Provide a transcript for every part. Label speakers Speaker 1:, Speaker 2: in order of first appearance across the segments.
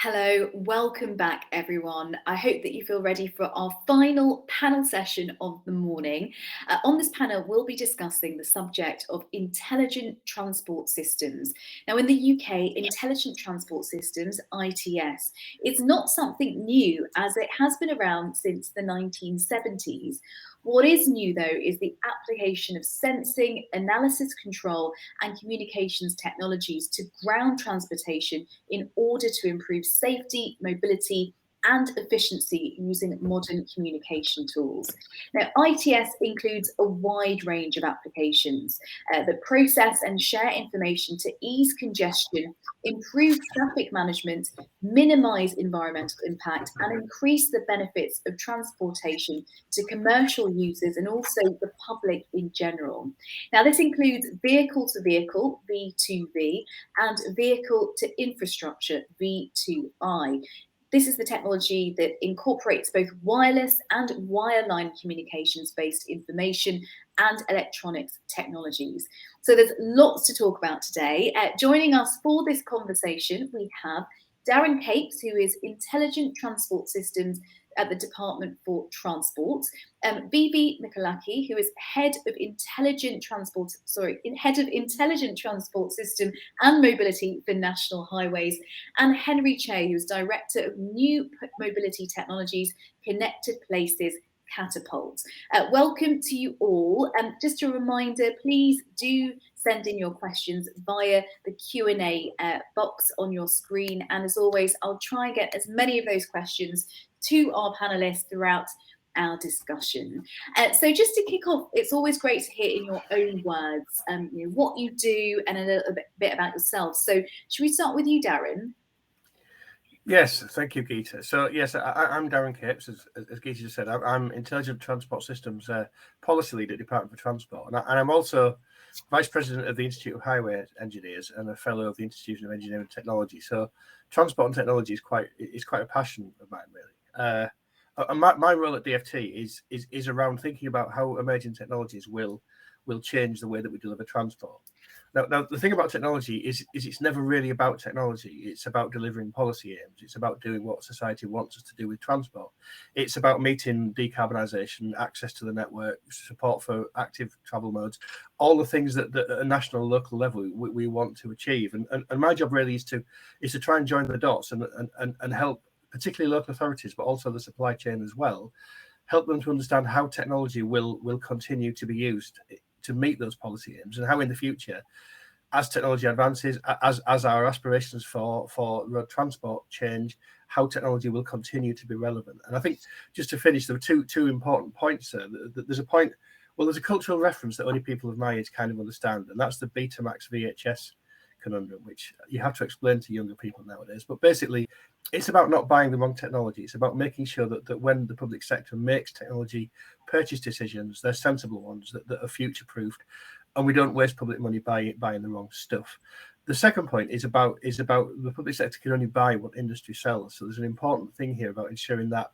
Speaker 1: Hello, welcome back everyone. I hope that you feel ready for our final panel session of the morning. On this panel, we'll be discussing the subject of intelligent transport systems. Now in the UK, intelligent transport systems, ITS, is not something new as it has been around since the 1970s. What is new though is the application of sensing, analysis control and communications technologies to ground transportation in order to improve safety, mobility, and efficiency using modern communication tools. Now, ITS includes a wide range of applications that process and share information to ease congestion, improve traffic management, minimize environmental impact, and increase the benefits of transportation to commercial users and also the public in general. Now, this includes vehicle to vehicle, V2V, and vehicle to infrastructure, V2I. This is the technology that incorporates both wireless and wireline communications-based information and electronics technologies. So there's lots to talk about today. Joining us for this conversation, we have Darren Capes, who is Intelligent Transport Systems at the Department for Transport, Vivi Mikolaki, who is Head of Intelligent Transport System and Mobility for National Highways, and Henry Che, who is Director of New Mobility Technologies, Connected Places, CATAPULT. Welcome to you all. Just a reminder, please do send in your questions via the Q&A box on your screen. And as always, I'll try and get as many of those questions to our panelists throughout our discussion. So just to kick off, it's always great to hear in your own words what you do and a little bit about yourself. So should we start with you, Darren?
Speaker 2: Yes, thank you, Geeta. So yes, I'm Darren Capes, as Geeta just said. I'm Intelligent Transport Systems Policy Lead at Department for Transport, and I'm also Vice President of the Institute of Highway Engineers and a Fellow of the Institute of Engineering and Technology. So transport and technology is quite a passion of mine, really. And my role at DFT is around thinking about how emerging technologies will change the way that we deliver transport. Now, the thing about technology is it's never really about technology. It's about delivering policy aims. It's about doing what society wants us to do with transport. It's about meeting decarbonisation, access to the network, support for active travel modes, all the things that at a national and local level we want to achieve. And my job really is to try and join the dots and help, particularly local authorities, but also the supply chain as well, help them to understand how technology will continue to be used to meet those policy aims, and how in the future, as technology advances, as our aspirations for road transport change, how technology will continue to be relevant. And I think, just to finish, there are two important points there. There's a point, well, there's a cultural reference that only people of my age kind of understand, and that's the Betamax VHS conundrum, which you have to explain to younger people nowadays. But basically, it's about not buying the wrong technology. It's about making sure that when the public sector makes technology purchase decisions, they're sensible ones that are future-proofed, and we don't waste public money buying the wrong stuff. The second point is about the public sector can only buy what industry sells. So there's an important thing here about ensuring that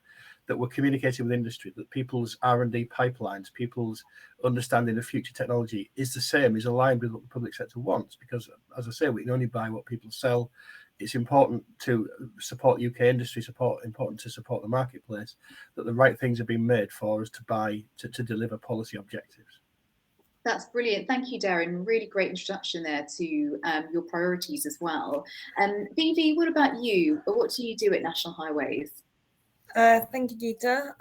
Speaker 2: we're communicating with industry, that people's R&D pipelines, people's understanding of future technology is the same, is aligned with what the public sector wants. Because, as I say, we can only buy what people sell. It's important to support UK industry, important to support the marketplace, that the right things are being made for us to buy to deliver policy objectives.
Speaker 1: That's brilliant. Thank you, Darren. Really great introduction there to your priorities as well. Vivi, what about you? What do you do at National Highways?
Speaker 3: Thank you, Geeta.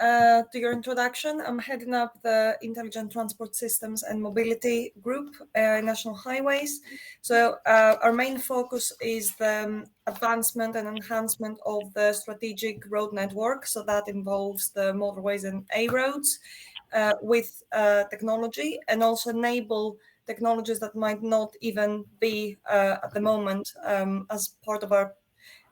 Speaker 3: To your introduction, I'm heading up the Intelligent Transport Systems and Mobility Group at National Highways. So our main focus is the advancement and enhancement of the strategic road network. So that involves the motorways and A roads with technology, and also enable technologies that might not even be at the moment as part of our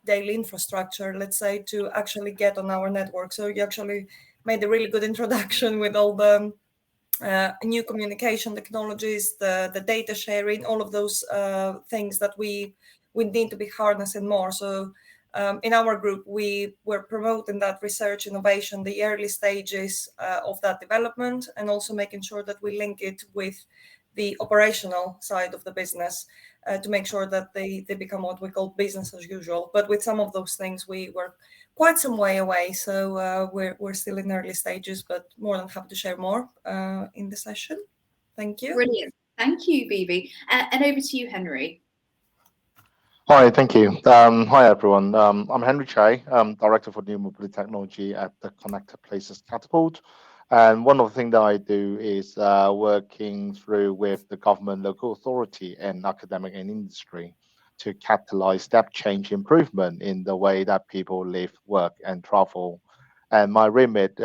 Speaker 3: daily infrastructure, let's say, to actually get on our network. So you actually made a really good introduction with all the new communication technologies, the data sharing, all of those things that we need to be harnessing more. So in our group, we were promoting that research innovation, the early stages of that development, and also making sure that we link it with the operational side of the business. to make sure that they become what we call business as usual. But with some of those things, we were quite some way away. So we're still in early stages, but more than happy to share more in the session. Thank you.
Speaker 1: Brilliant. Thank you, Vivi. And over to you, Henry.
Speaker 4: Hi, thank you. Hi, everyone. I'm Henry Che, Director for New Mobility Technology at the Connected Places CATAPULT. And one of the things that I do is working through with the government, local authority, and academic and industry to catalyze step change improvement in the way that people live, work, and travel. And my remit,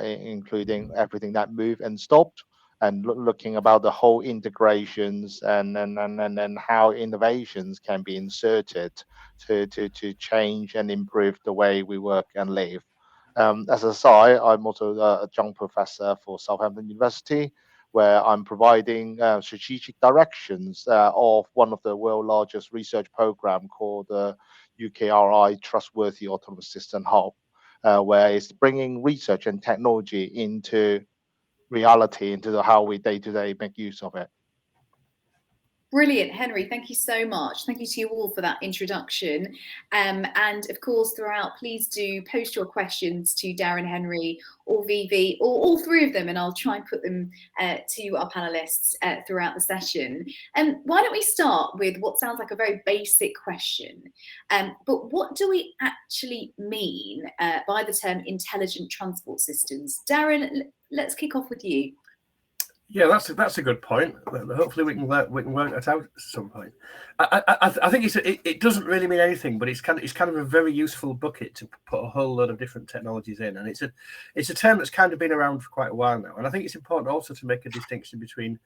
Speaker 4: including everything that moved and stopped, and looking about the whole integrations and how innovations can be inserted to change and improve the way we work and live. As a side, I'm also a young professor for Southampton University, where I'm providing strategic directions of one of the world's largest research program called the UKRI Trustworthy Autonomous System Hub, where it's bringing research and technology into reality, into how we day-to-day make use of it.
Speaker 1: Brilliant, Henry. Thank you so much. Thank you to you all for that introduction. And of course, throughout, please do post your questions to Darren, Henry, or Vivi, or all three of them, and I'll try and put them to our panelists throughout the session. Why don't we start with what sounds like a very basic question, but what do we actually mean by the term intelligent transport systems? Darren, let's kick off with you.
Speaker 2: Yeah, that's a good point. Hopefully, we can work that out at some point. I think it doesn't really mean anything, but it's kind of a very useful bucket to put a whole load of different technologies in, and it's a term that's kind of been around for quite a while now. And I think it's important also to make a distinction between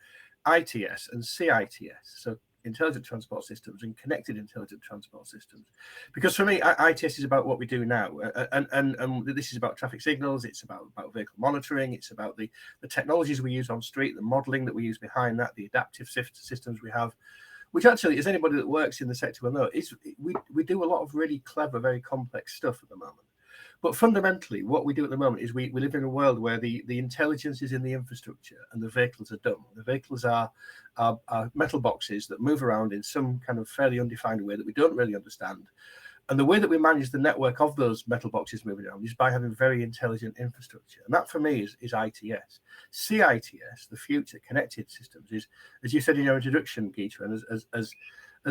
Speaker 2: ITS and CITS. So intelligent transport systems and connected intelligent transport systems, because for me ITS is about what we do now, and this is about traffic signals, it's about vehicle monitoring, it's about the technologies we use on street, the modeling that we use behind that, the adaptive systems we have, which actually, as anybody that works in the sector will know, is we do a lot of really clever, very complex stuff at the moment. But fundamentally, what we do at the moment is we live in a world where the intelligence is in the infrastructure and the vehicles are dumb. The vehicles are metal boxes that move around in some kind of fairly undefined way that we don't really understand. And the way that we manage the network of those metal boxes moving around is by having very intelligent infrastructure. And that for me is ITS. CITS, the future connected systems, is, as you said in your introduction, Geeta, and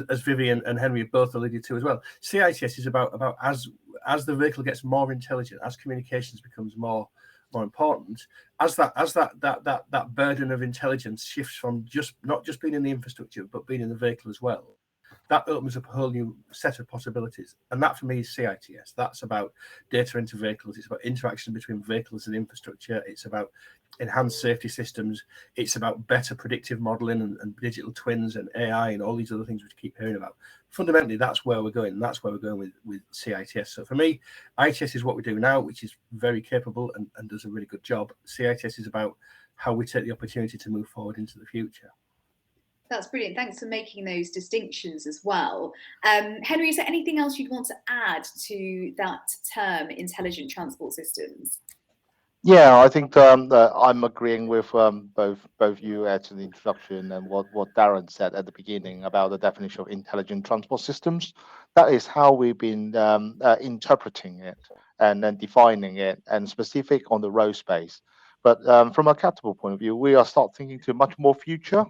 Speaker 2: as Vivian and Henry have both alluded to as well, CITS is about as the vehicle gets more intelligent, as communications becomes more important, as that burden of intelligence shifts from not just being in the infrastructure, but being in the vehicle as well. That opens up a whole new set of possibilities. And that for me is CITS. That's about data into vehicles. It's about interaction between vehicles and infrastructure. It's about enhanced safety systems. It's about better predictive modeling and digital twins and AI and all these other things which we keep hearing about. Fundamentally, that's where we're going. And that's where we're going with CITS. So for me, ITS is what we do now, which is very capable and does a really good job. CITS is about how we take the opportunity to move forward into the future.
Speaker 1: That's brilliant. Thanks for making those distinctions as well. Henry, is there anything else you'd want to add to that term, intelligent transport systems?
Speaker 4: Yeah, I think I'm agreeing with both you at the introduction and what Darren said at the beginning about the definition of intelligent transport systems. That is how we've been interpreting it and then defining it and specific on the road space. But from a CATAPULT point of view, we are start thinking to much more future.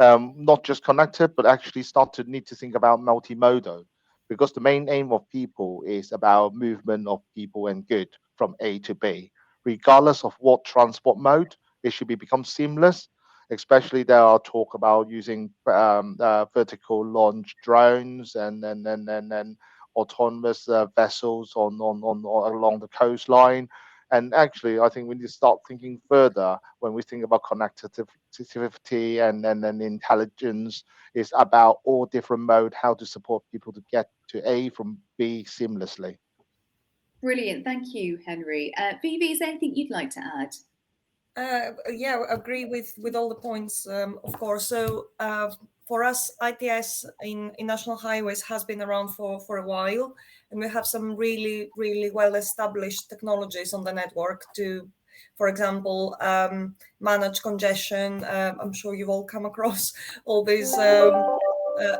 Speaker 4: Not just connected, but actually start to need to think about multimodal, because the main aim of people is about movement of people and good from A to B, regardless of what transport mode. It should become seamless. Especially there are talk about using vertical launch drones and autonomous vessels on along the coastline. And actually, I think we need to start thinking further when we think about connectivity and intelligence. Is about all different mode, how to support people to get to A from B seamlessly.
Speaker 1: Brilliant. Thank you, Henry. Vivi, is there anything you'd like to add?
Speaker 3: Yeah, I agree with all the points, of course. So for us, ITS in National Highways has been around for a while, and we have some really, really well-established technologies on the network to, for example, manage congestion. I'm sure you've all come across all these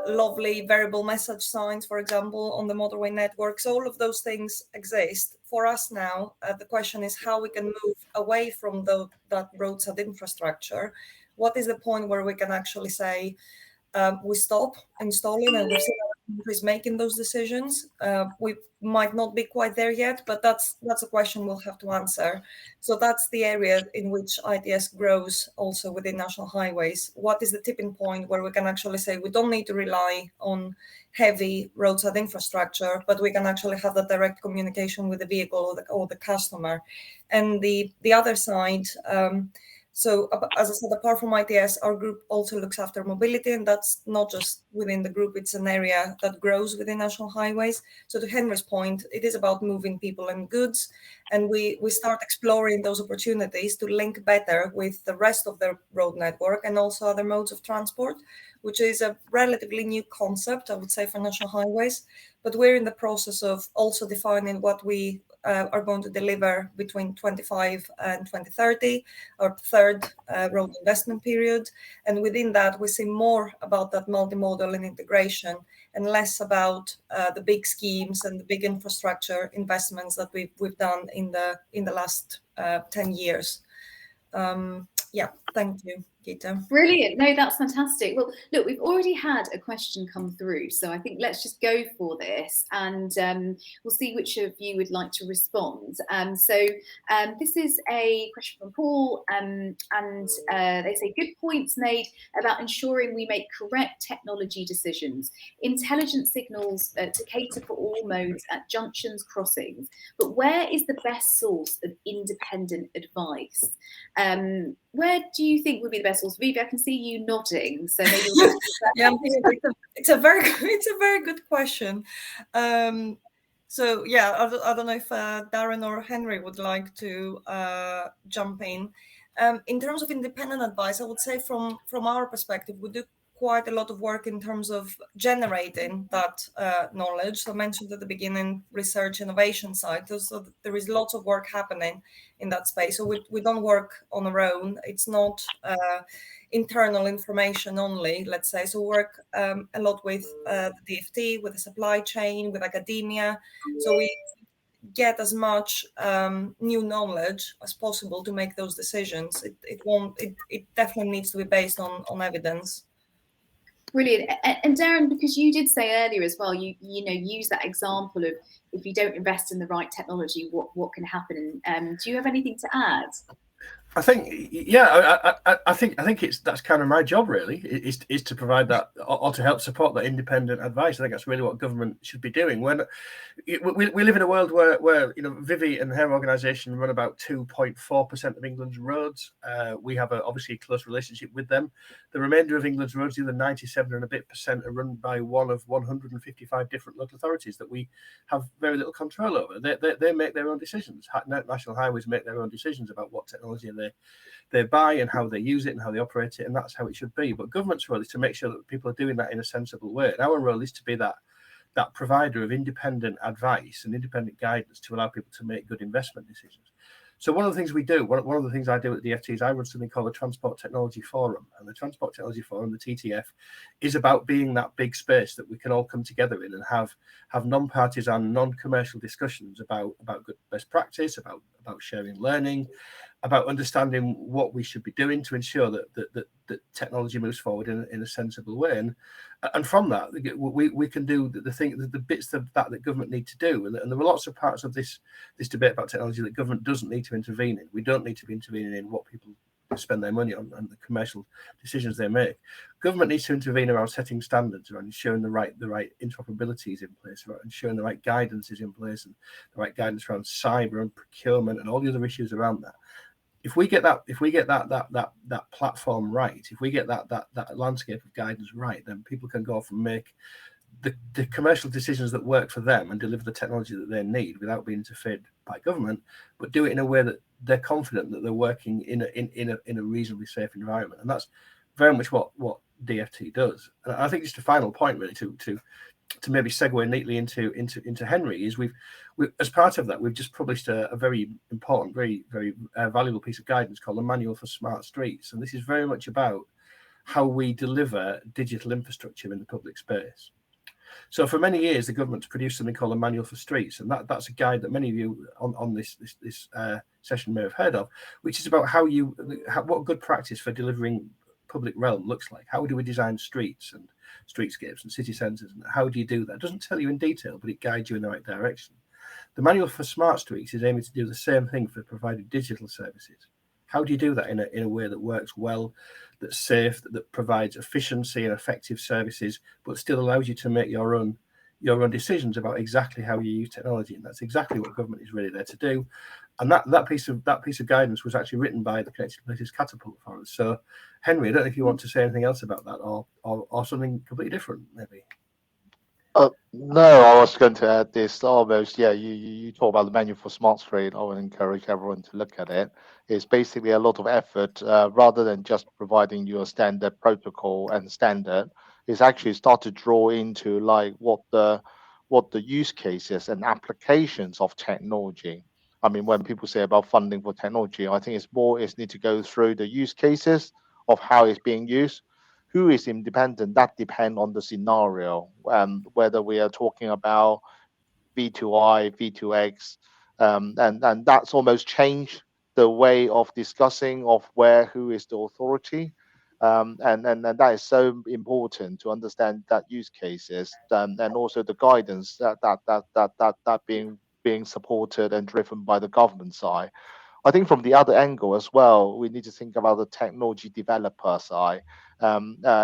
Speaker 3: lovely variable message signs, for example, on the motorway network. So all of those things exist. For us now, the question is how we can move away from that roadside infrastructure. What is the point where we can actually say, we stop installing, and we've seen other countries making those decisions. We might not be quite there yet, but that's a question we'll have to answer. So that's the area in which ITS grows also within national highways. What is the tipping point where we can actually say we don't need to rely on heavy roadside infrastructure, but we can actually have that direct communication with the vehicle or the customer? And the other side, so as I said, apart from ITS, our group also looks after mobility, and that's not just within the group, it's an area that grows within national highways. So to Henry's point, it is about moving people and goods, and we start exploring those opportunities to link better with the rest of the road network and also other modes of transport, which is a relatively new concept, I would say, for national highways. But we're in the process of also defining what we are going to deliver between 25 and 2030, our third road investment period. And within that, we see more about that multimodal and integration and less about the big schemes and the big infrastructure investments that we've done in the last 10 years. Yeah, thank you, Gita.
Speaker 1: Brilliant. No, that's fantastic. Well, look, we've already had a question come through, so I think let's just go for this, and we'll see which of you would like to respond. This is a question from Paul, and they say, good points made about ensuring we make correct technology decisions, intelligent signals to cater for all modes at junctions, crossings, but where is the best source of independent advice? Where do you think would be the best source? Vivi, I can see you nodding, so maybe we'll
Speaker 3: yeah, it's a very good question. So yeah, I don't know if Darren or Henry would like to jump in. In terms of independent advice, I would say from our perspective, we do quite a lot of work in terms of generating that knowledge. So I mentioned at the beginning, research innovation side. So there is lots of work happening in that space. So we don't work on our own. It's not internal information only, let's say. So we work a lot with the DFT, with the supply chain, with academia. So we get as much new knowledge as possible to make those decisions. It definitely needs to be based on evidence.
Speaker 1: Brilliant. And Darren, because you did say earlier as well, you use that example of if you don't invest in the right technology, what can happen? Do you have anything to add?
Speaker 2: I think, yeah, I think that's kind of my job really, is to provide that or to help support that independent advice. I think that's really what government should be doing. When we live in a world where Vivi and her organisation run about 2.4% of England's roads. We have obviously a close relationship with them. The remainder of England's roads, the other 97 and a bit percent, are run by one of 155 different local authorities that we have very little control over. They make their own decisions. National highways make their own decisions about what technology they buy and how they use it and how they operate it, and that's how it should be. But government's role is to make sure that people are doing that in a sensible way. And our role is to be that provider of independent advice and independent guidance to allow people to make good investment decisions. So one of the things we do, one of the things I do at the DFT is I run something called the Transport Technology Forum. And the Transport Technology Forum, the TTF, is about being that big space that we can all come together in and have non-partisan, non-commercial discussions about good best practice, about sharing learning, about understanding what we should be doing to ensure that technology moves forward in a sensible way. And from that, we can do the bits of that government need to do. And there are lots of parts of this debate about technology that government doesn't need to intervene in. We don't need to be intervening in what people spend their money on and the commercial decisions they make. Government needs to intervene around setting standards, around ensuring the right interoperability is in place, around ensuring the right guidance is in place, and the right guidance around cyber and procurement and all the other issues around that. If we get that platform right, if we get that landscape of guidance right, then people can go off and make the commercial decisions that work for them and deliver the technology that they need without being interfered by government, but do it in a way that they're confident that they're working in a reasonably safe environment. And that's very much what DFT does. And I think just a final point really to maybe segue neatly into Henry is we as part of that we've just published a very important, very valuable piece of guidance called the Manual for Smart Streets, and this is very much about how we deliver digital infrastructure in the public space. So for many years, the government's produced something called a Manual for Streets, and that's a guide that many of you on this session may have heard of, which is about what good practice for delivering public realm looks like. How do we design streets and streetscapes and city centres, and how do you do that? It doesn't tell you in detail, but it guides you in the right direction. The Manual for Smart Streets is aiming to do the same thing for providing digital services. How do you do that in a way that works well, that's safe, that provides efficiency and effective services, but still allows you to make your own decisions about exactly how you use technology? And that's exactly what government is really there to do. And that piece of guidance was actually written by the Connected Places CATAPULT for us. So, Henry, I don't know if you want to say anything else about that, or something completely different, maybe.
Speaker 4: No, I was going to add this almost. Yeah, you talk about the Manual for Smart Street. I would encourage everyone to look at it. It's basically a lot of effort rather than just providing you a standard protocol and standard. It's actually start to draw into like what the use cases and applications of technology. I mean, when people say about funding for technology, I think it's need to go through the use cases of how it's being used. Who is independent, that depends on the scenario, whether we are talking about V2I, V2X, and that's almost changed the way of discussing of who is the authority. And that is so important to understand that use cases, and also the guidance that being supported and driven by the government side. I think from the other angle as well, we need to think about the technology developer side.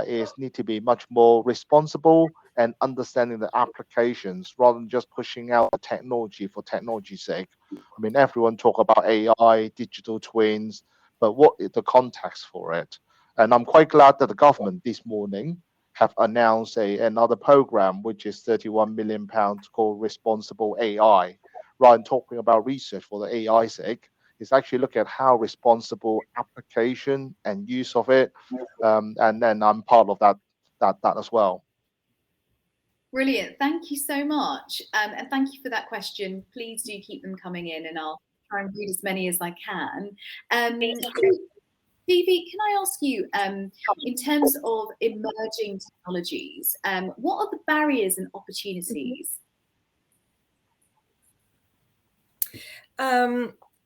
Speaker 4: Is need to be much more responsible and understanding the applications rather than just pushing out the technology for technology's sake. I mean, everyone talk about AI, digital twins, but what is the context for it? And I'm quite glad that the government this morning have announced another program, which is £31 million called Responsible AI. Rather than talking about research for the AI sake, is actually look at how responsible application and use of it, and then I'm part of that as well.
Speaker 1: Brilliant. Thank you so much. And thank you for that question. Please do keep them coming in, and I'll try and read as many as I can. Vivi, can I ask you, in terms of emerging technologies, what are the barriers and opportunities?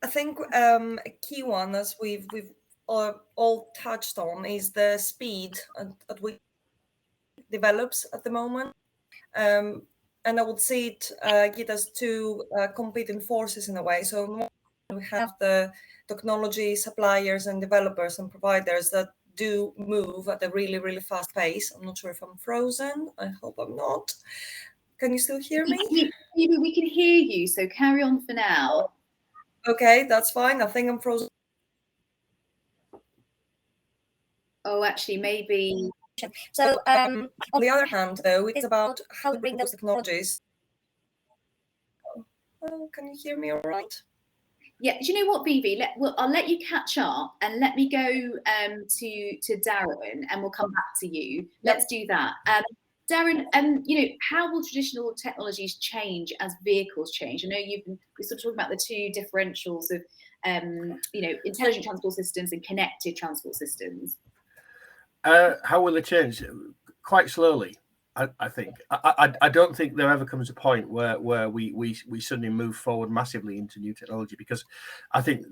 Speaker 3: I think a key one, as we've all touched on, is the speed at which it develops at the moment. And I would see it get as two competing forces in a way. So we have the technology suppliers and developers and providers that do move at a really, really fast pace. I'm not sure if I'm frozen. I hope I'm not. Can you still hear me?
Speaker 1: Vivi, we can hear you, so carry on for now.
Speaker 3: Okay, that's fine. I think I'm frozen.
Speaker 1: Oh, actually, maybe.
Speaker 3: So, on the other hand, though, it's about how to bring those technologies. Oh, can you hear me all right?
Speaker 1: Yeah, do you know what, Vivi? I'll let you catch up, and let me go to Darren, and we'll come back to you. Let's do that. Darren, how will traditional technologies change as vehicles change? I know we're sort of talking about the two differentials of, intelligent transport systems and connected transport systems.
Speaker 2: How will they change? Quite slowly, I think. I don't think there ever comes a point where we suddenly move forward massively into new technology, because I think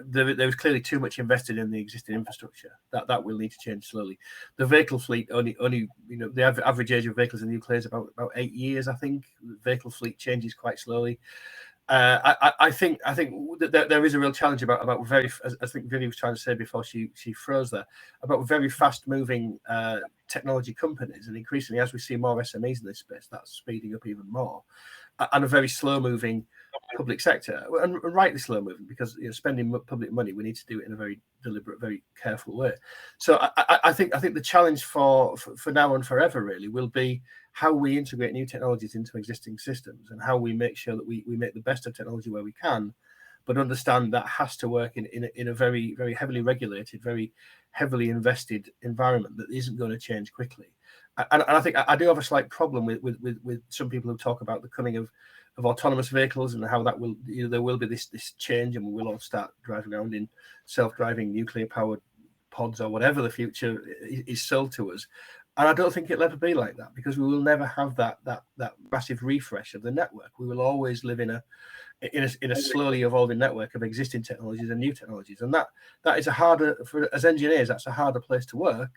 Speaker 2: there is clearly too much invested in the existing infrastructure. That will need to change slowly. The vehicle fleet only the average age of vehicles in the UK is about 8 years. I think the vehicle fleet changes quite slowly. I think that there is a real challenge about very, as I think Vivi was trying to say before she froze there, about very fast moving technology companies, and increasingly as we see more SMEs in this space, that's speeding up even more, and a very slow moving public sector, and rightly slow moving, because spending public money, we need to do it in a very deliberate, very careful way. So I think the challenge for now and forever really will be how we integrate new technologies into existing systems, and how we make sure that we make the best of technology where we can, but understand that has to work in a very, very heavily regulated, very heavily invested environment that isn't going to change quickly. And I think I do have a slight problem with some people who talk about the coming of autonomous vehicles, and how that will, there will be this change, and we will all start driving around in self-driving nuclear-powered pods or whatever the future is sold to us. And I don't think it'll ever be like that, because we will never have that massive refresh of the network. We will always live in a slowly evolving network of existing technologies and new technologies, and that is as engineers, that's a harder place to work,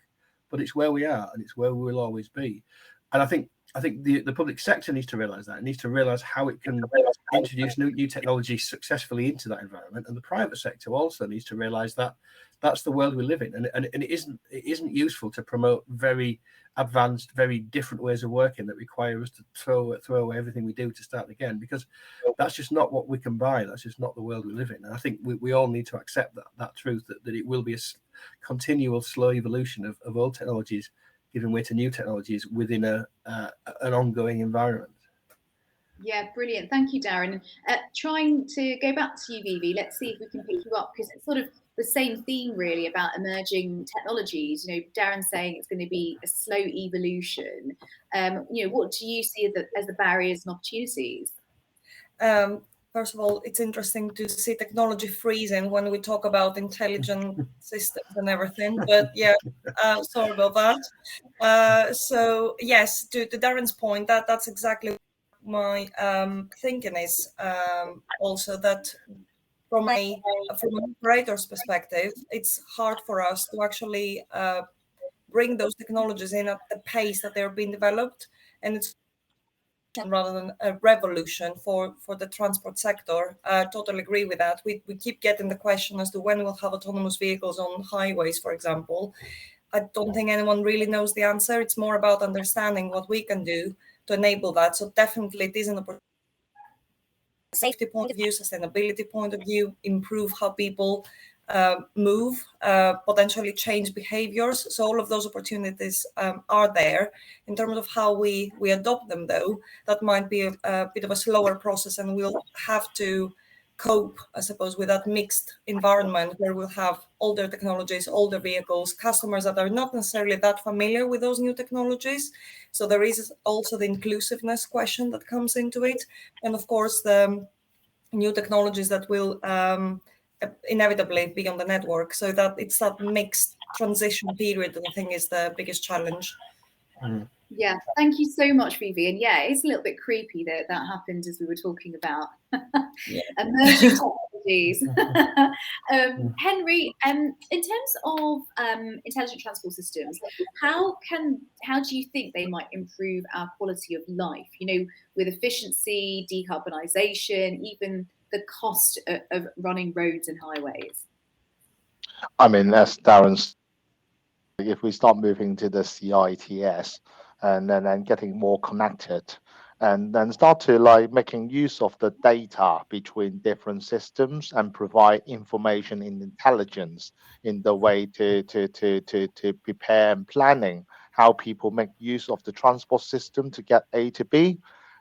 Speaker 2: but it's where we are, and it's where we will always be. And I think the public sector needs to realize that. It needs to realize how it can introduce new technology successfully into that environment, and the private sector also needs to realize that that's the world we live in, and it isn't useful to promote very advanced, very different ways of working that require us to throw away everything we do to start again, because that's just not what we can buy. That's just not the world we live in. And I think we all need to accept that truth, that it will be a continual slow evolution of old technologies giving way to new technologies within an ongoing environment.
Speaker 1: Yeah, brilliant. Thank you, Darren. Trying to go back to you, Vivi, let's see if we can pick you up, because it's sort of the same theme really about emerging technologies. Darren's saying it's going to be a slow evolution. What do you see as the barriers and opportunities?
Speaker 3: First of all, it's interesting to see technology freezing when we talk about intelligent systems and everything. But yeah, sorry about that. So yes, to Darren's point, that's exactly my thinking is. Also that from an operator's perspective, it's hard for us to actually bring those technologies in at the pace that they're being developed, and it's rather than a revolution for the transport sector. I totally agree with that. We keep getting the question as to when we'll have autonomous vehicles on highways, for example. I don't think anyone really knows the answer. It's more about understanding what we can do to enable that. So definitely it is an opportunity, safety point of view, sustainability point of view, improve how people move, potentially change behaviors. So all of those opportunities are there. In terms of how we adopt them, though, that might be a bit of a slower process, and we'll have to cope, I suppose, with that mixed environment where we'll have older technologies, older vehicles, customers that are not necessarily that familiar with those new technologies. So there is also the inclusiveness question that comes into it. And of course, the new technologies that will inevitably be on the network. So that it's that mixed transition period that I think is the biggest challenge.
Speaker 1: Yeah, thank you so much, Vivi. And yeah, it's a little bit creepy that happened as we were talking about emerging technologies. Henry, in terms of intelligent transport systems, how do you think they might improve our quality of life? With efficiency, decarbonisation, even the cost of running roads and highways?
Speaker 4: I mean, as Darren's, if we start moving to the CITS and then getting more connected, and then start to making use of the data between different systems and provide information and intelligence in the way to prepare and planning how people make use of the transport system to get A to B.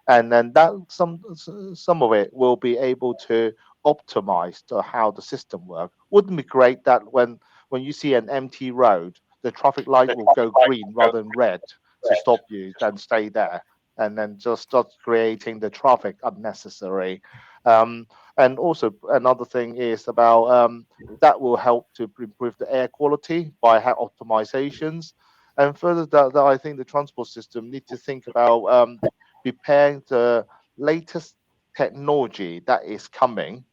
Speaker 4: And then that some of it will be able to optimize to how the system works. Wouldn't it be great that when you see an empty road, the traffic light will go green rather than red to stop you, then stay there, and then just start creating the traffic unnecessary. And also another thing is about that will help to improve the air quality by optimizations. And further, that I think the transport system need to think about preparing the latest technology that is coming.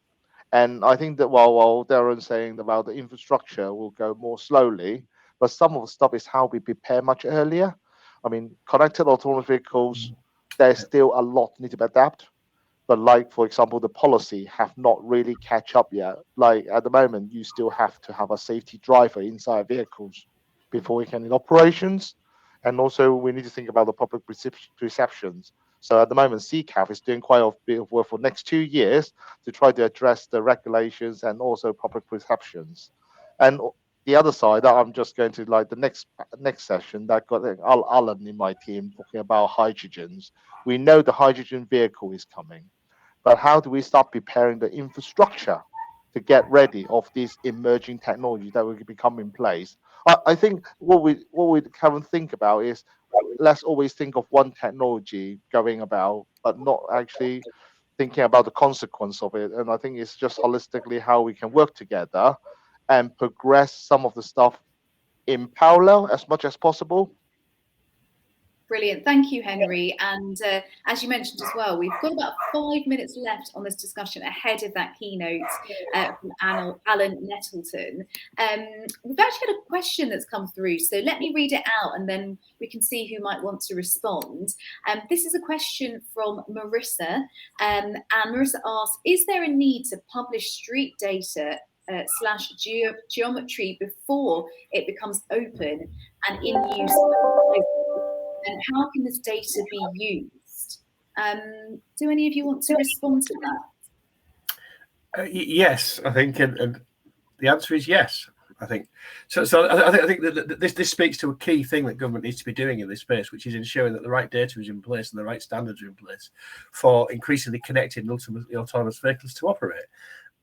Speaker 4: And I think that while Darren's saying about the infrastructure will go more slowly, but some of the stuff is how we prepare much earlier. I mean, connected autonomous vehicles, there's still a lot need to be adapted. But for example, the policy have not really catch up yet. At the moment, you still have to have a safety driver inside vehicles before we can in operations. And also we need to think about the public perceptions. So at the moment, CCAF is doing quite a bit of work for next 2 years to try to address the regulations and also public perceptions. And the other side, that I'm just going to the next session that got Alan in my team talking about hydrogens. We know the hydrogen vehicle is coming, but how do we start preparing the infrastructure to get ready of these emerging technology that will become in place? I think what we can think about is let's always think of one technology going about, but not actually thinking about the consequence of it. And I think it's just holistically how we can work together and progress some of the stuff in parallel as much as possible.
Speaker 1: Brilliant. Thank you, Henry. And as you mentioned as well, we've got about 5 minutes left on this discussion ahead of that keynote from Alan Nettleton. We've actually had a question that's come through, so let me read it out and then we can see who might want to respond. This is a question from Marissa, and Marissa asks, is there a need to publish street data / geometry before it becomes open and in use? And how can this data be used? Do any of you want to respond to that?
Speaker 2: Yes, I think, and the answer is yes. I think so. I think that this speaks to a key thing that government needs to be doing in this space, which is ensuring that the right data is in place and the right standards are in place for increasingly connected and ultimately autonomous vehicles to operate.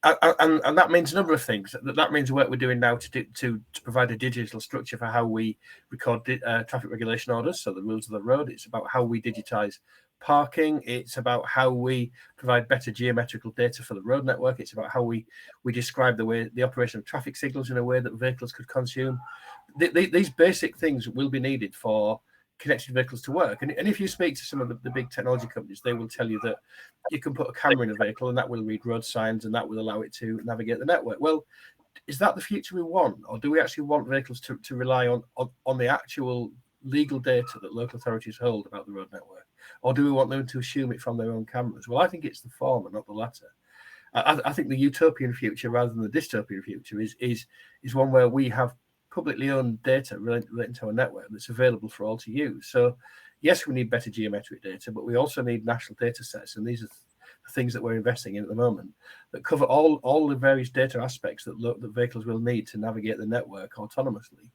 Speaker 2: And that means a number of things. That means work we're doing now to provide a digital structure for how we record traffic regulation orders, so the rules of the road. It's about how we digitize parking. It's about how we provide better geometrical data for the road network. It's about how we describe the operation of traffic signals in a way that vehicles could consume. These basic things will be needed for connected vehicles to work. And if you speak to some of the big technology companies, they will tell you that you can put a camera in a vehicle and that will read road signs and that will allow it to navigate the network. Well, is that the future we want? Or do we actually want vehicles to rely on the actual legal data that local authorities hold about the road network? Or do we want them to assume it from their own cameras? Well, I think it's the former, not the latter. I think the utopian future rather than the dystopian future is one where we have publicly owned data relating to our network that's available for all to use. So yes, we need better geometric data, but we also need national data sets. And these are the things that we're investing in at the moment that cover all the various data aspects that vehicles will need to navigate the network autonomously.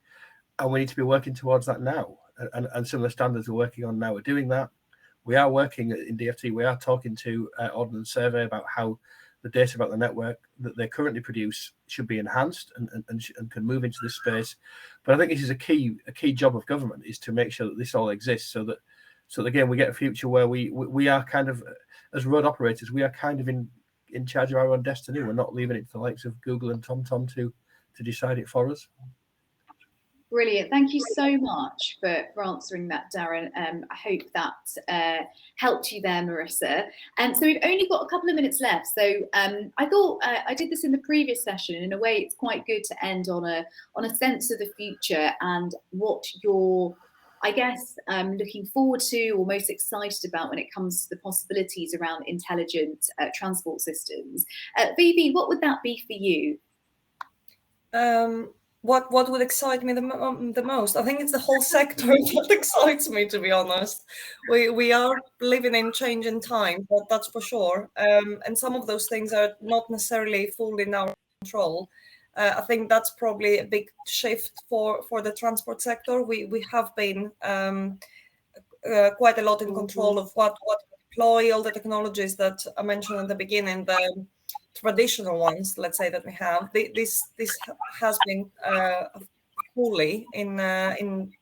Speaker 2: And we need to be working towards that now. And some of the standards we're working on now are doing that. We are working in DFT. We are talking to Ordnance Survey about how the data about the network that they currently produce should be enhanced and can move into this space. But I think this is a key job of government, is to make sure that this all exists, so that again we get a future where we are kind of, as road operators, we are kind of in charge of our own destiny. We're not leaving it to the likes of Google and TomTom to decide it for us.
Speaker 1: Brilliant. Thank you so much for answering that, Darren. I hope that helped you there, Marissa. So we've only got a couple of minutes left. So I thought I did this in the previous session. In a way, it's quite good to end on a sense of the future and what you're, I guess, looking forward to or most excited about when it comes to the possibilities around intelligent transport systems. Vivi, what would that be for you?
Speaker 3: What would excite me the most? I think it's the whole sector that excites me, to be honest. We are living in changing times, that's for sure. And some of those things are not necessarily fully in our control. I think that's probably a big shift for the transport sector. We have been quite a lot in control of what we deploy, all the technologies that I mentioned at the beginning, the traditional ones, let's say, that we have. This has been fully in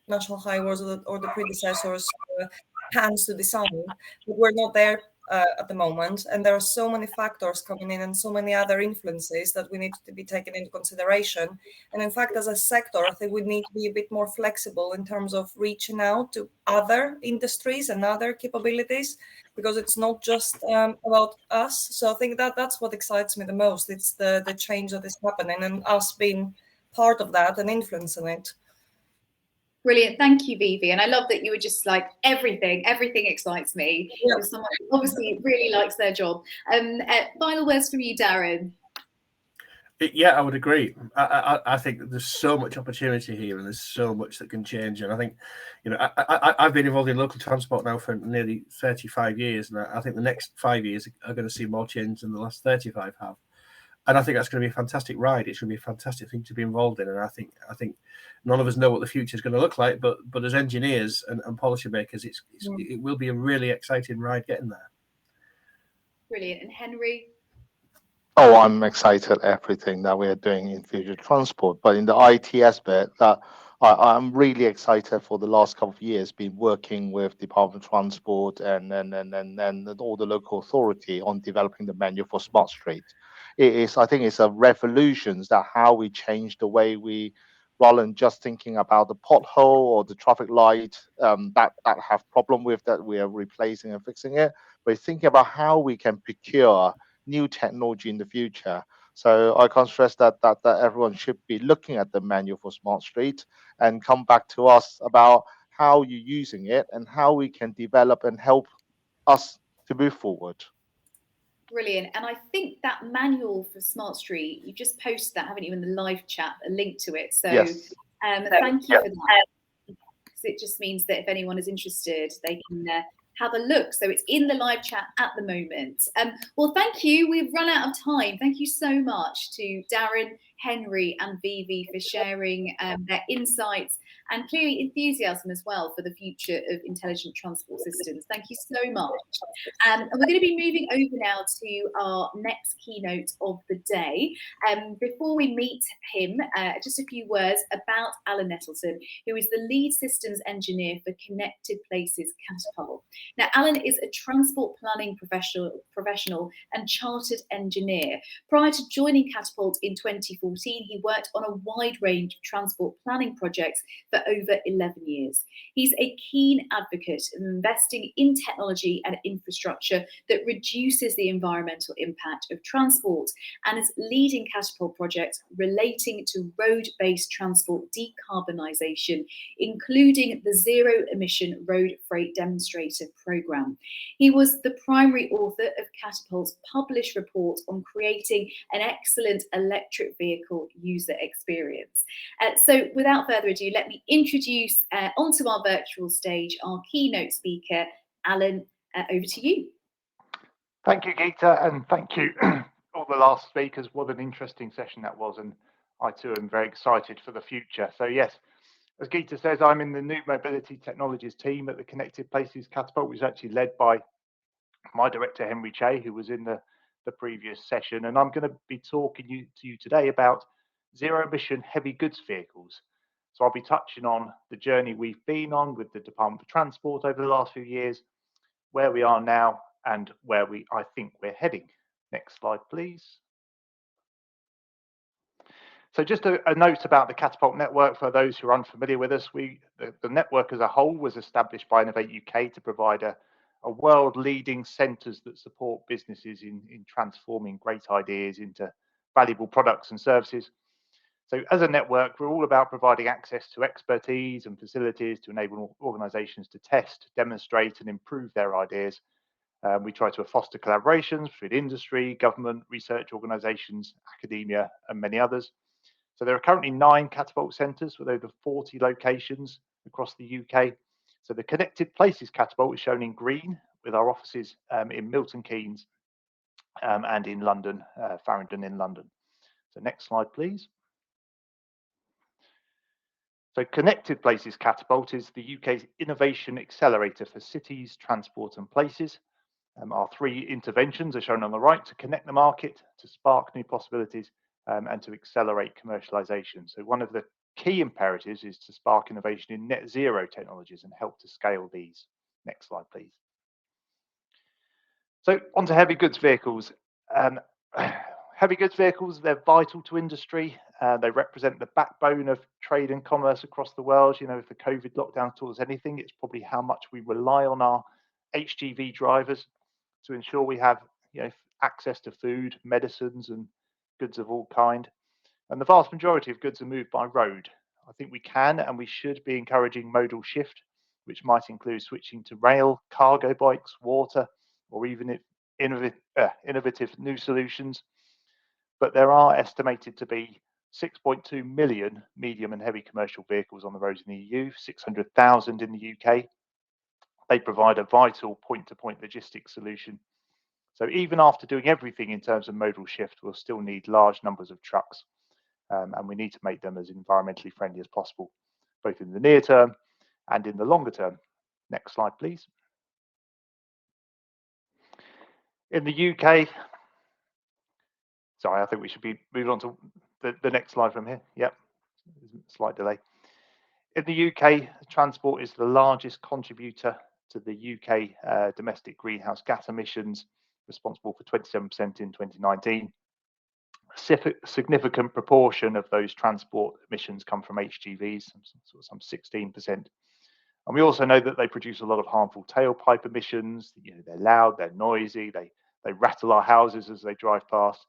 Speaker 3: national highways or the predecessors' hands to design, but we're not there at the moment, and there are so many factors coming in and so many other influences that we need to be taken into consideration. And in fact, as a sector, I think we need to be a bit more flexible in terms of reaching out to other industries and other capabilities, because it's not just about us. So I think that's what excites me the most. It's the change that is happening and us being part of that and influencing it.
Speaker 1: Brilliant. Thank you, Vivi. And I love that you were just like, everything excites me.
Speaker 3: Yeah.
Speaker 1: Someone who obviously really likes their job. Final words from you, Darren.
Speaker 2: Yeah, I would agree. I think that there's so much opportunity here, and there's so much that can change. And I think, I've been involved in local transport now for nearly 35 years, and I think the next 5 years are going to see more change than the last 35 have. And I think that's going to be a fantastic ride. It's going to be a fantastic thing to be involved in. And I think none of us know what the future is going to look like, but as engineers and policymakers, it will be a really exciting ride getting there.
Speaker 1: Brilliant. And Henry?
Speaker 4: Oh, I'm excited everything that we are doing in future transport, but in the IT aspect, that I'm really excited. For the last couple of years, been working with Department of Transport and all the local authority on developing the manual for smart street. I think it's a revolution that how we change the way we rather than just thinking about the pothole or the traffic light that have problem with that we are replacing and fixing it, but thinking about how we can procure new technology in the future. So I can't stress that everyone should be looking at the manual for Smart Street and come back to us about how you're using it and how we can develop and help us to move forward.
Speaker 1: Brilliant. And I think that manual for Smart Street, you just posted that, haven't you, in the live chat, a link to it. So
Speaker 4: yes.
Speaker 1: Thank you for that. Because it just means that if anyone is interested, they can have a look. So it's in the live chat at the moment. Well, thank you. We've run out of time. Thank you so much to Darren, Henry and Vivi for sharing their insights and clearly enthusiasm as well for the future of intelligent transport systems. Thank you so much. And we're going to be moving over now to our next keynote of the day. Before we meet him, just a few words about Alan Nettleton, who is the lead systems engineer for Connected Places CATAPULT. Now, Alan is a transport planning professional and chartered engineer. Prior to joining CATAPULT in 2014, he worked on a wide range of transport planning projects for over 11 years. He's a keen advocate of investing in technology and infrastructure that reduces the environmental impact of transport and is leading CATAPULT projects relating to road-based transport decarbonisation, including the Zero Emission Road Freight Demonstrator Programme. He was the primary author of CATAPULT's published report on creating an excellent electric vehicle user experience. So without further ado, let me introduce onto our virtual stage our keynote speaker, Alan. Over to you.
Speaker 5: Thank you, Geeta, and thank you all the last speakers. What an interesting session that was, and I too am very excited for the future. So yes, as Geeta says, I'm in the New Mobility Technologies team at the Connected Places CATAPULT, which is actually led by my director, Henry Che, who was in the previous session. And I'm going to be talking to you today about zero-emission heavy goods vehicles. So I'll be touching on the journey we've been on with the Department for Transport over the last few years, where we are now, and where I think we're heading. Next slide, please. So just a note about the CATAPULT network for those who are unfamiliar with us. The network as a whole was established by Innovate UK to provide a world-leading centres that support businesses in transforming great ideas into valuable products and services. So as a network, we're all about providing access to expertise and facilities to enable organisations to test, demonstrate and improve their ideas. We try to foster collaborations between industry, government, research organisations, academia and many others. So there are currently 9 CATAPULT centres with over 40 locations across the UK. So the Connected Places CATAPULT is shown in green with our offices in Milton Keynes and in London, Farringdon in London. So next slide, please. So Connected Places CATAPULT is the UK's innovation accelerator for cities, transport and places. Our 3 interventions are shown on the right: to connect the market, to spark new possibilities and to accelerate commercialisation. So one of the key imperatives is to spark innovation in net zero technologies and help to scale these. Next slide, please. So onto heavy goods vehicles. Heavy goods vehicles, they're vital to industry. They represent the backbone of trade and commerce across the world. You know, if the COVID lockdown taught us anything, it's probably how much we rely on our HGV drivers to ensure we have, you know, access to food, medicines and goods of all kind. And the vast majority of goods are moved by road. I think we can and we should be encouraging modal shift, which might include switching to rail, cargo bikes, water, or even innovative new solutions. But there are estimated to be 6.2 million medium and heavy commercial vehicles on the roads in the EU, 600,000 in the UK. They provide a vital point-to-point logistics solution. So even after doing everything in terms of modal shift, we'll still need large numbers of trucks. And we need to make them as environmentally friendly as possible, both in the near term and in the longer term. Next slide, please. In the UK, sorry, I think we should be moving on to the next slide from here. Yep, slight delay. In the UK, transport is the largest contributor to the UK domestic greenhouse gas emissions, responsible for 27% in 2019. significant proportion of those transport emissions come from HGVs, some 16%. And we also know that they produce a lot of harmful tailpipe emissions. They're loud, they're noisy, they rattle our houses as they drive past.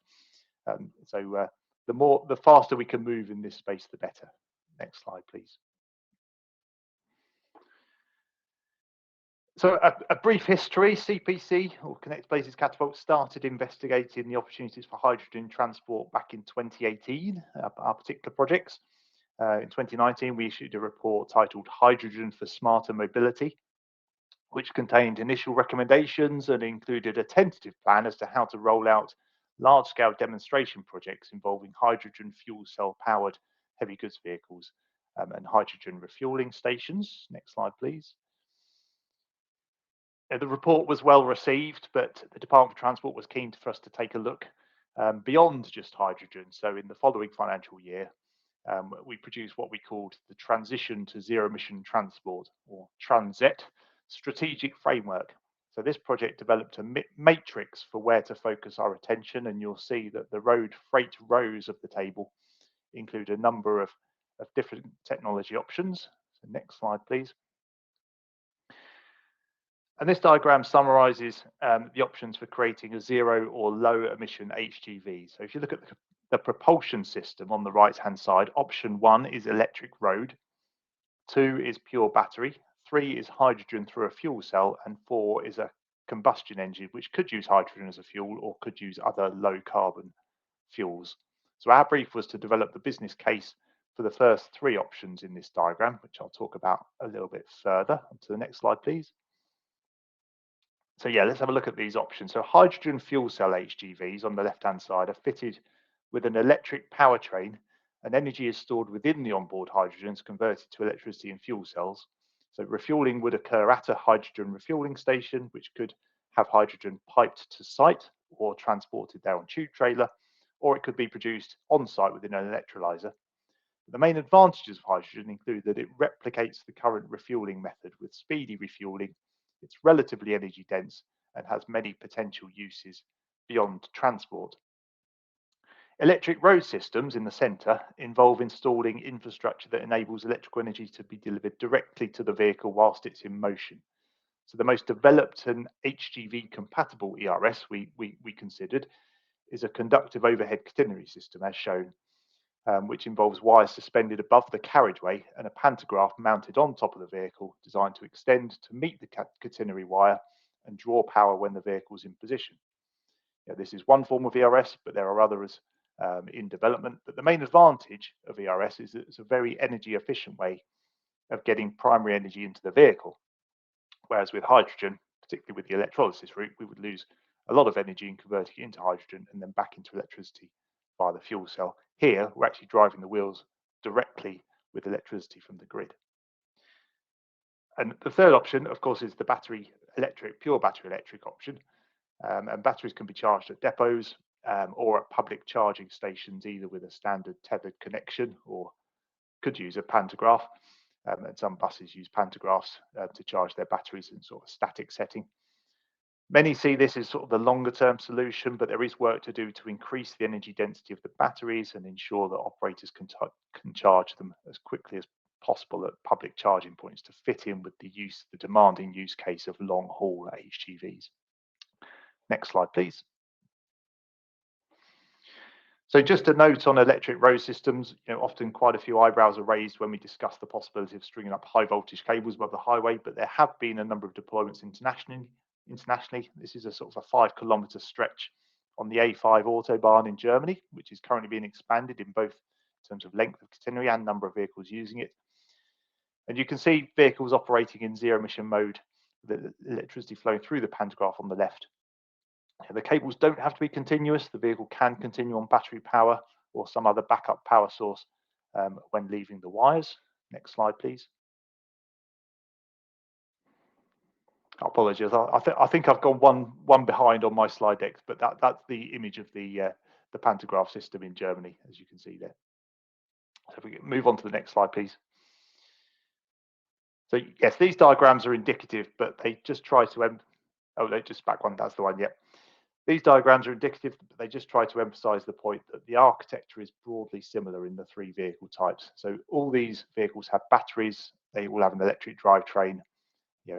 Speaker 5: The faster we can move in this space, the better. Next slide, please. So a brief history. CPC, or Connected Places Catapult, started investigating the opportunities for hydrogen transport back in 2018, our particular projects. In 2019, we issued a report titled Hydrogen for Smarter Mobility, which contained initial recommendations and included a tentative plan as to how to roll out large-scale demonstration projects involving hydrogen fuel cell powered heavy goods vehicles and hydrogen refueling stations. Next slide, please. The report was well received, but the Department for Transport was keen for us to take a look beyond just hydrogen. So in the following financial year, we produced what we called the Transition to Zero Emission Transport, or TRANSET, strategic framework. So this project developed a matrix for where to focus our attention, and you'll see that the road freight rows of the table include a number of different technology options. So next slide, please. And this diagram summarizes the options for creating a zero or low emission HGV. So if you look at the propulsion system on the right hand side, option 1 is electric road, 2 is pure battery, 3 is hydrogen through a fuel cell, and 4 is a combustion engine, which could use hydrogen as a fuel or could use other low carbon fuels. So our brief was to develop the business case for the first 3 options in this diagram, which I'll talk about a little bit further. To the next slide, please. So yeah, let's have a look at these options. So hydrogen fuel cell HGVs on the left-hand side are fitted with an electric powertrain, and energy is stored within the onboard hydrogens converted to electricity in fuel cells. So refueling would occur at a hydrogen refueling station, which could have hydrogen piped to site or transported there on tube trailer, or it could be produced on site within an electrolyzer. The main advantages of hydrogen include that it replicates the current refueling method with speedy refueling. It's relatively energy dense and has many potential uses beyond transport. Electric road systems in the centre involve installing infrastructure that enables electrical energy to be delivered directly to the vehicle whilst it's in motion. So the most developed and HGV compatible ERS we considered is a conductive overhead catenary system, as shown, which involves wires suspended above the carriageway and a pantograph mounted on top of the vehicle designed to extend to meet the catenary wire and draw power when the vehicle is in position. This is one form of ERS, but there are others in development. But the main advantage of ERS is that it's a very energy efficient way of getting primary energy into the vehicle. Whereas with hydrogen, particularly with the electrolysis route, we would lose a lot of energy in converting it into hydrogen and then back into electricity via the fuel cell. Here, we're actually driving the wheels directly with electricity from the grid. And the third option, of course, is the battery electric, pure battery electric option. And batteries can be charged at depots or at public charging stations, either with a standard tethered connection or could use a pantograph. And some buses use pantographs to charge their batteries in sort of a static setting. Many see this as sort of the longer term solution, but there is work to do to increase the energy density of the batteries and ensure that operators can charge them as quickly as possible at public charging points to fit in with the demanding use case of long haul HGVs. Next slide, please. So just a note on electric road systems, often quite a few eyebrows are raised when we discuss the possibility of stringing up high voltage cables above the highway, but there have been a number of deployments internationally. This is a sort of a 5 kilometre stretch on the A5 Autobahn in Germany, which is currently being expanded in both terms of length of catenary and number of vehicles using it. And you can see vehicles operating in zero emission mode, the electricity flowing through the pantograph on the left. The cables don't have to be continuous. The vehicle can continue on battery power or some other backup power source when leaving the wires. Next slide, please. Apologies, I think I've gone one behind on my slide deck, but that's the image of the pantograph system in Germany, as you can see there. So if we move on to the next slide, please. So yes, these diagrams are indicative, but they just try to just back one. That's the one. Yep. These diagrams are indicative, but they just try to emphasize the point that the architecture is broadly similar in the three vehicle types. So all these vehicles have batteries, they all have an electric drivetrain,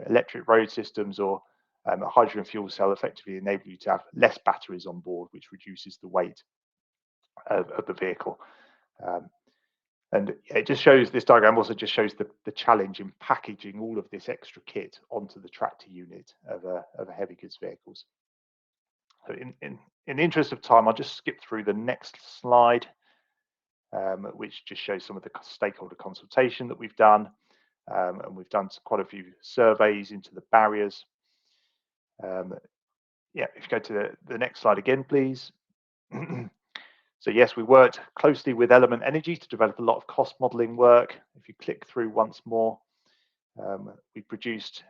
Speaker 5: electric road systems, or a hydrogen fuel cell effectively enable you to have less batteries on board, which reduces the weight of the vehicle. And it just shows, this diagram also just shows the challenge in packaging all of this extra kit onto the tractor unit of a heavy goods vehicles. So in the interest of time, I'll just skip through the next slide, which just shows some of the stakeholder consultation that we've done. And we've done quite a few surveys into the barriers. Yeah, if you go to the next slide again, please. So yes, we worked closely with Element Energy to develop a lot of cost modeling work. If you click through once more, we produced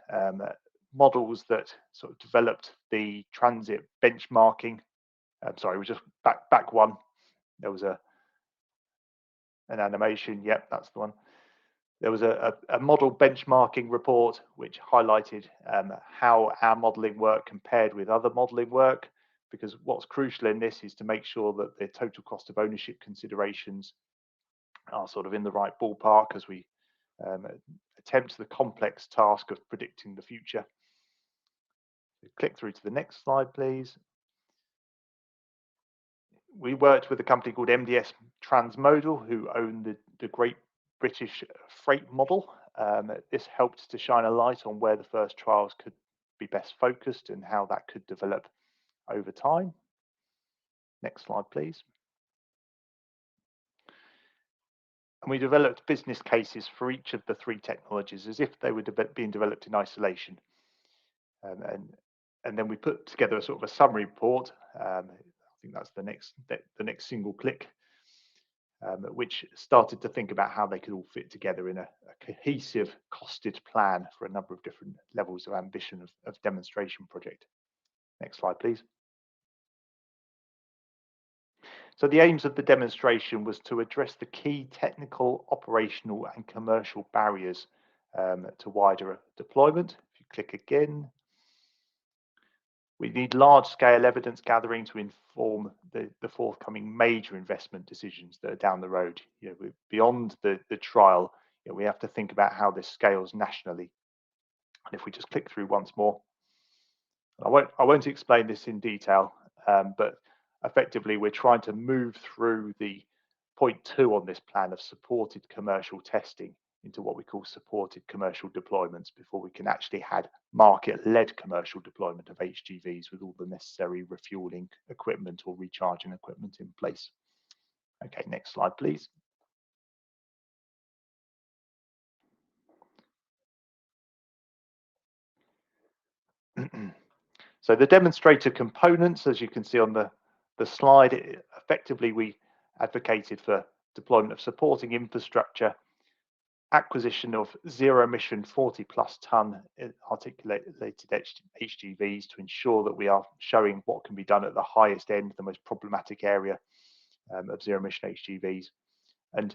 Speaker 5: models that sort of developed the transit benchmarking. Sorry, we just back one. There was an animation. Yep, that's the one. There was a model benchmarking report which highlighted how our modeling work compared with other modeling work, because what's crucial in this is to make sure that the total cost of ownership considerations are sort of in the right ballpark as we attempt the complex task of predicting the future. Click through to the next slide, please. We worked with a company called MDS Transmodal, who own the Great British Freight Model. This helped to shine a light on where the first trials could be best focused and how that could develop over time. Next slide, please. And we developed business cases for each of the three technologies as if they were being developed in isolation. And then we put together a sort of a summary report. I think that's the next single click, which started to think about how they could all fit together in a cohesive, costed plan for a number of different levels of ambition of demonstration project. Next slide, please. So the aims of the demonstration was to address the key technical, operational, and commercial barriers to wider deployment. If you click again, we need large-scale evidence gathering to inform the forthcoming major investment decisions that are down the road. Beyond the trial, we have to think about how this scales nationally. And if we just click through once more, I won't explain this in detail, but effectively we're trying to move through the point 2 on this plan of supported commercial testing into what we call supported commercial deployments before we can actually have market-led commercial deployment of HGVs with all the necessary refueling equipment or recharging equipment in place. Okay, next slide, please. So the demonstrator components, as you can see on the slide, effectively we advocated for deployment of supporting infrastructure, acquisition of zero-emission 40-plus ton articulated HGVs to ensure that we are showing what can be done at the highest end, the most problematic area of zero-emission HGVs, and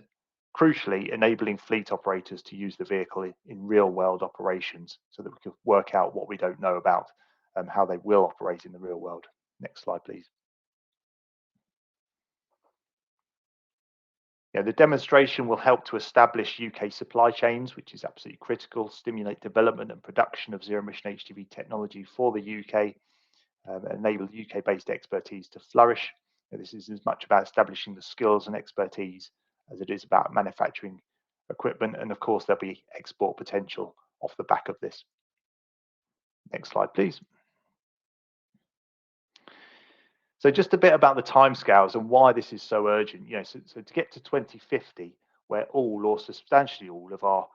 Speaker 5: crucially enabling fleet operators to use the vehicle in real-world operations so that we can work out what we don't know about how they will operate in the real world. Next slide, please. The demonstration will help to establish UK supply chains, which is absolutely critical, stimulate development and production of zero-emission HGV technology for the UK, enable UK-based expertise to flourish. This is as much about establishing the skills and expertise as it is about manufacturing equipment, and of course there'll be export potential off the back of this. Next slide, please. So just a bit about the timescales and why this is so urgent. So to get to 2050, where all or substantially all of our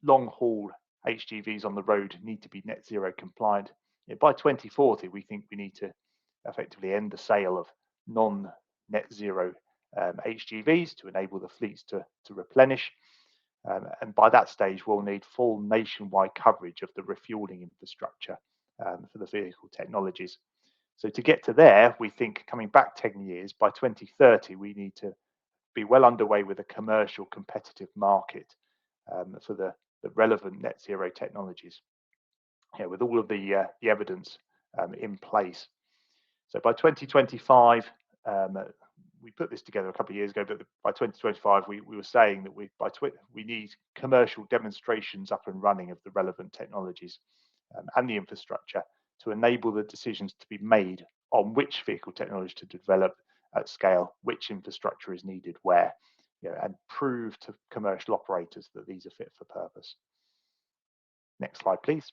Speaker 5: long-haul HGVs on the road need to be net zero compliant, by 2040, we think we need to effectively end the sale of non-net zero HGVs to enable the fleets to replenish. And by that stage, we'll need full nationwide coverage of the refueling infrastructure for the vehicle technologies. So to get to there, we think coming back 10 years, by 2030, we need to be well underway with a commercial competitive market for the relevant net zero technologies, with all of the evidence in place. So by 2025, we put this together a couple of years ago, but by 2025, we were saying that we need commercial demonstrations up and running of the relevant technologies and the infrastructure to enable the decisions to be made on which vehicle technology to develop at scale, which infrastructure is needed where, and prove to commercial operators that these are fit for purpose. Next slide, please.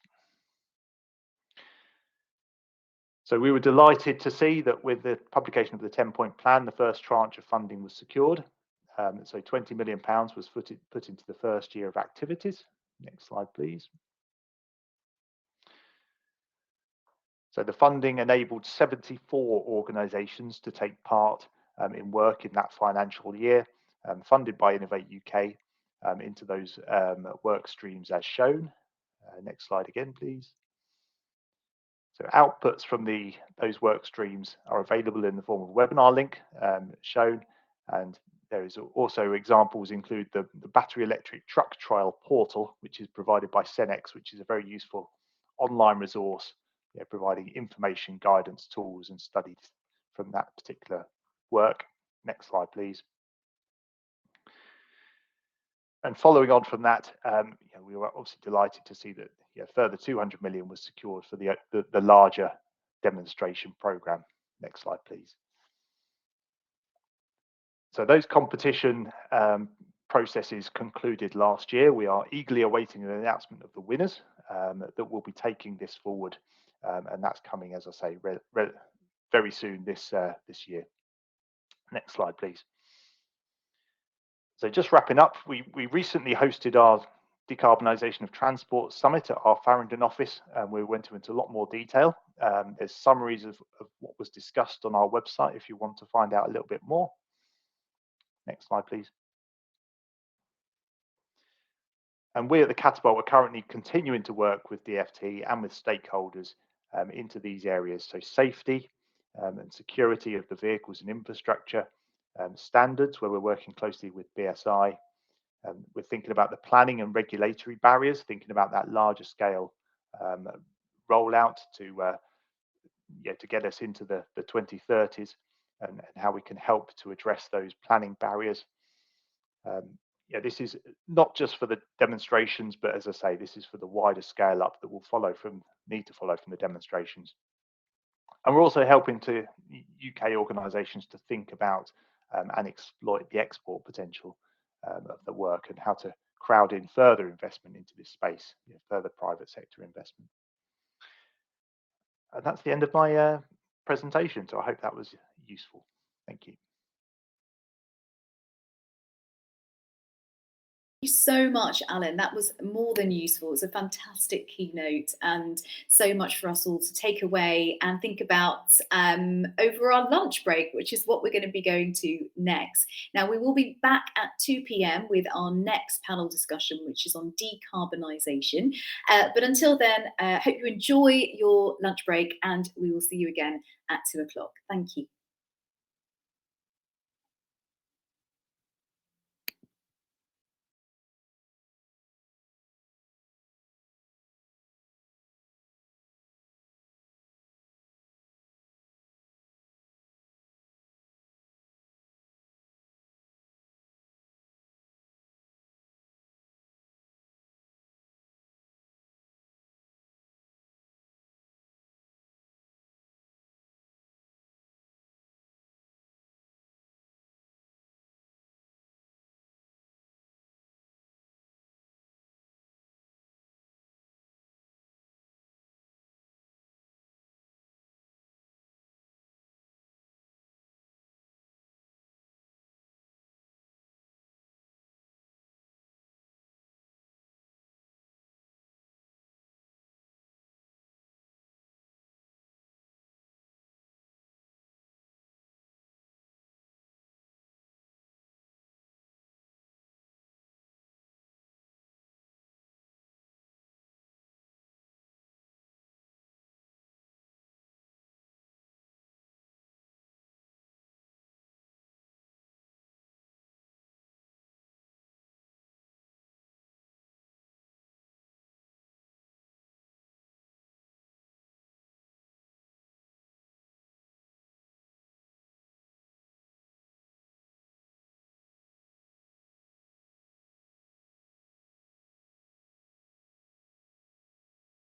Speaker 5: So we were delighted to see that with the publication of the 10-point plan, the first tranche of funding was secured. So £20 million was put into the first year of activities. Next slide, please. So the funding enabled 74 organisations to take part in work in that financial year, funded by Innovate UK into those work streams as shown. Next slide again, please. So outputs from those work streams are available in the form of a webinar link shown, and there is also examples include the battery electric truck trial portal, which is provided by Cenex, which is a very useful online resource, providing information, guidance, tools, and studies from that particular work. Next slide, please. And following on from that, we were obviously delighted to see that further 200 million was secured for the larger demonstration program. Next slide, please. So those competition processes concluded last year. We are eagerly awaiting an announcement of the winners that will be taking this forward, and that's coming, as I say, very soon this year. Next slide, please. So just wrapping up, we recently hosted our Decarbonisation of Transport Summit at our Farringdon office, and we went into a lot more detail. There's summaries of what was discussed on our website if you want to find out a little bit more. Next slide, please. And we at the CATAPULT are currently continuing to work with DFT and with stakeholders into these areas. So safety and security of the vehicles and infrastructure, standards where we're working closely with BSI. We're thinking about the planning and regulatory barriers, thinking about that larger scale rollout to get us into the 2030s and how we can help to address those planning barriers. This is not just for the demonstrations, but as I say, this is for the wider scale up that will need to follow from the demonstrations. And we're also helping to UK organisations to think about and exploit the export potential of the work and how to crowd in further investment into this space, further private sector investment. And that's the end of my presentation. So I hope that was useful. Thank you.
Speaker 1: Thank you so much, Alan. That was more than useful. It was a fantastic keynote and so much for us all to take away and think about over our lunch break, which is what we're going to be going to next. Now, we will be back at 2 p.m. with our next panel discussion, which is on decarbonisation. But until then, hope you enjoy your lunch break and we will see you again at 2 o'clock. Thank you.